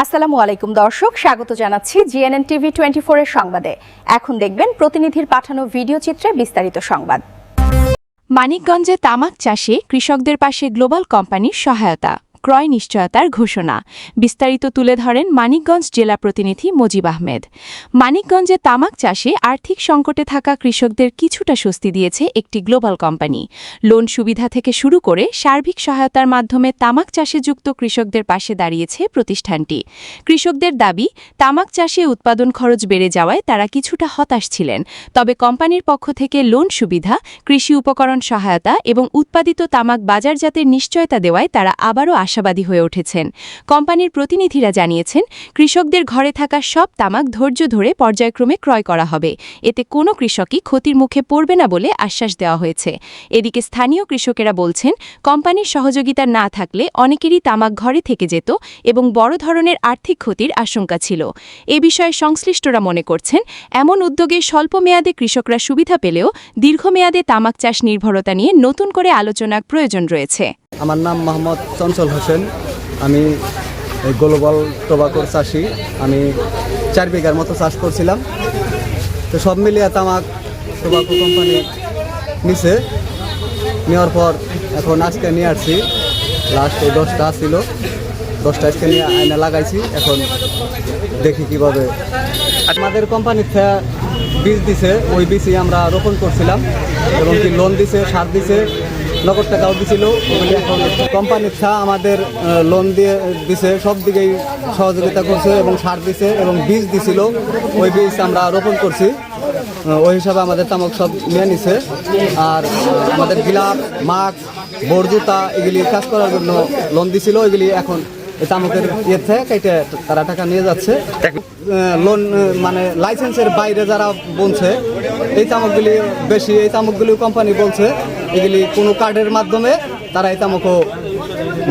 আসসালামু আলাইকুম দর্শক, স্বাগত জানাচ্ছি জিএনএন টিভি 24 এর সংবাদে। এখন দেখবেন প্রতিনিধির পাঠানো ভিডিও চিত্রে বিস্তারিত সংবাদ। মানিকগঞ্জে তামাক চাষে কৃষকদের পাশে গ্লোবাল কোম্পানির সহায়তা, ক্রয় নিশ্চয়তার ঘোষণা। বিস্তারিত তুলে ধরেন মানিকগঞ্জ জেলা প্রতিনিধি মজিব আহমেদ। মানিকগঞ্জে তামাক চাষে আর্থিক সংকটে থাকা কৃষকদের কিছুটা স্বস্তি দিয়েছে একটি গ্লোবাল কোম্পানি। লোন সুবিধা থেকে শুরু করে সার্বিক সহায়তার মাধ্যমে তামাক চাষে যুক্ত কৃষকদের পাশে দাঁড়িয়েছে প্রতিষ্ঠানটি। কৃষকদের দাবি, তামাক চাষে উৎপাদন খরচ বেড়ে যাওয়ায় তারা কিছুটা হতাশ ছিলেন। তবে কোম্পানির পক্ষ থেকে লোন সুবিধা, কৃষি উপকরণ সহায়তা এবং উৎপাদিত তামাক বাজারজাতের নিশ্চয়তা দেওয়ায় তারা আবারও আশাবাদী হয়ে উঠেছেন। কোম্পানির প্রতিনিধিরা জানিয়েছেন, কৃষকদের ঘরে থাকা সব তামাক ধৈর্য ধরে পর্যায়ক্রমে ক্রয় করা হবে। এতে কোনো কৃষকই ক্ষতির মুখে পড়বে না বলে আশ্বাস দেওয়া হয়েছে। এদিকে স্থানীয় কৃষকেরা বলছেন, কোম্পানির সহযোগিতা না থাকলে অনেকেরই তামাক ঘরে থেকে যেত এবং বড় ধরনের আর্থিক ক্ষতির আশঙ্কা ছিল। এ বিষয়ে সংশ্লিষ্টরা মনে করছেন, এমন উদ্যোগে স্বল্প মেয়াদে কৃষকরা সুবিধা পেলেও দীর্ঘমেয়াদে তামাক চাষ নির্ভরতা নিয়ে নতুন করে আলোচনার প্রয়োজন রয়েছে। আমার নাম মোহাম্মদ চঞ্চল হোসেন। আমি গ্লোবাল টোবাকোর চাষি। আমি 4 বিঘার মতো চাষ করছিলাম। তো সব মিলিয়ে তামাক টোবাকো কোম্পানি নিছে, নেওয়ার পর এখন আজকে নিয়ে আসছি। লাস্ট 10টা ছিল, 10টা আজকে নিয়ে আয়না লাগাইছি। এখন দেখি কিভাবে। আমাদের কোম্পানির থেকে বীজ দিছে, ওই বীজই আমরা রোপণ করছিলাম এবং কি লোন দিছে, সার দিছে, নগদ টাকাও দিছিল। ওগুলি এখন কোম্পানির আমাদের লোন দিয়ে দিছে, সব দিকেই সহযোগিতা করছে এবং সার দিছে এবং বীজ দিছিল। ওই বীজ আমরা রোপণ করছি। ওই হিসাবে আমাদের তামাক সব নিয়ে নিছে। আর আমাদের গিলাপ, মাস্ক, বোর্ড, জুতা এগুলি কাজ করার জন্য লোন দিছিল। এগুলি এখন এই তামাকের ইয়ে থেকে কেটে তারা টাকা নিয়ে যাচ্ছে। লোন মানে লাইসেন্সের বাইরে যারা বলছে এই তামাকগুলি বেশি, এই তামাকগুলি কোম্পানি বলছে এগুলি কোনো কার্ডের মাধ্যমে তারা এই তামাকও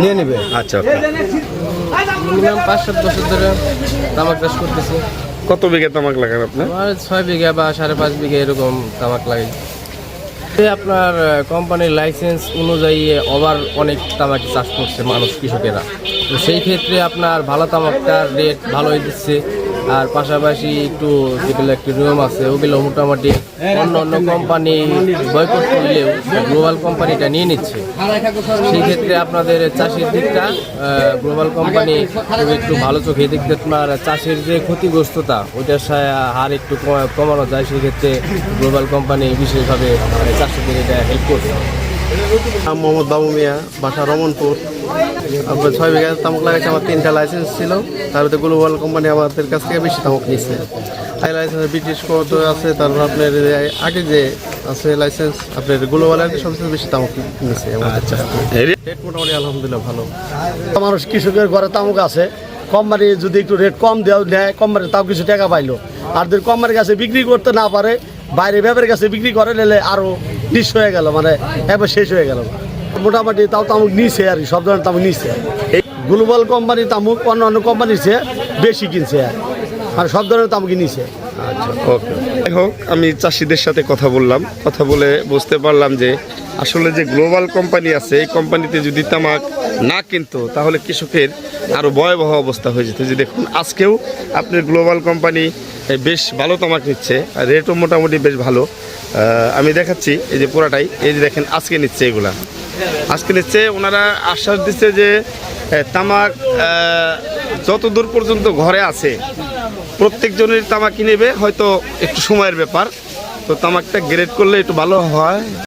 নিয়ে নেবে। আচ্ছা, মিনিমাম 5-7 বছর ধরে তামাক চাষ করতেছি। কত বিঘা তামাক লাগান আপনার? 6 বিঘা বা 5.5 বিঘা এরকম তামাক লাগাই। আপনার কোম্পানির লাইসেন্স অনুযায়ী ওভার অনেক তামাক চাষ করছে মানুষ, কৃষকেরা। তো সেই ক্ষেত্রে আপনার ভালো তামাকটার রেট ভালোই দিচ্ছে। আর পাশাপাশি একটু যেগুলো একটু নিয়ম আছে ওগুলো মোটামুটি অন্য কোম্পানি বয়কট করলেও গ্লোবাল কোম্পানিটা নিয়ে নিচ্ছে। সেই ক্ষেত্রে আপনাদের চাষের দিকটা গ্লোবাল কোম্পানি একটু ভালো চোখে দেখতে আপনার চাষের যে ক্ষতিগ্রস্ততা ওইটার হার একটু কমানো যায়। সেই ক্ষেত্রে গ্লোবাল কোম্পানি বিশেষভাবে চাষিদের এটা হেল্প করছে। মোহাম্মদ বাবু মিয়া, বাসা রমনপুর। আপনার 6 বিঘা তামাক লাগাইছে। আমার 3টা লাইসেন্স ছিল, তার মধ্যে গ্লোবাল কোম্পানি আমাদের কাছ থেকে বেশি তামাক নিচ্ছে। এই লাইসেন্স ব্রিটিশ কোর্ট আছে, তারপর আপনার আগে যে আছে লাইসেন্স আপনার গ্লোবালের সবচেয়ে বেশি তামাক নিচ্ছে। আচ্ছা, রেট মোটামুটি আলহামদুলিল্লাহ ভালো। মানুষ কৃষকের ঘরে তামাক আছে, কোম্পানি যদি একটু রেট কম দেওয়া নেয়, কোম্পানি তাও কিছু টাকা পাইলো। আর যদি কোম্পানির কাছে বিক্রি করতে না পারে, বাইরে ব্যাপারের কাছে বিক্রি করে নিলে আরও নিঃস হয়ে গেল, মানে একবার শেষ হয়ে গেল। মোটামুটি তাও তামুক নিচ্ছে আর সব ধরনের তামুক নিচ্ছে। এই গ্লোবাল কোম্পানি তামুক অন্য কোম্পানির চেয়ে বেশি কিনছে আর সব ধরনের তামুকই নিচ্ছে। আচ্ছা, ওকে। যাই হোক, আমি চাষিদের সাথে কথা বললাম, কথা বলে বুঝতে পারলাম যে আসলে যে গ্লোবাল কোম্পানি আছে এই কোম্পানিতে যদি তামাক না কিনতো তাহলে কৃষকের আরও ভয়াবহ অবস্থা হয়ে যেত। যে দেখুন, আজকেও আপনার গ্লোবাল কোম্পানি বেশ ভালো তামাক নিচ্ছে, আর রেটও মোটামুটি বেশ ভালো। আমি দেখাচ্ছি, এই যে পুরাটাই, এই যে দেখেন আজকে নিচ্ছে, এগুলা আজকে নিচ্ছে। ওনারা আশ্বাস দিচ্ছে যে তামাক যত দূর পর্যন্ত ঘরে আছে প্রত্যেকজনের তামাকই নেবে, হয়তো একটু সময়ের ব্যাপার। তো তামাকটা গ্রেড করলে একটু ভালো হয়।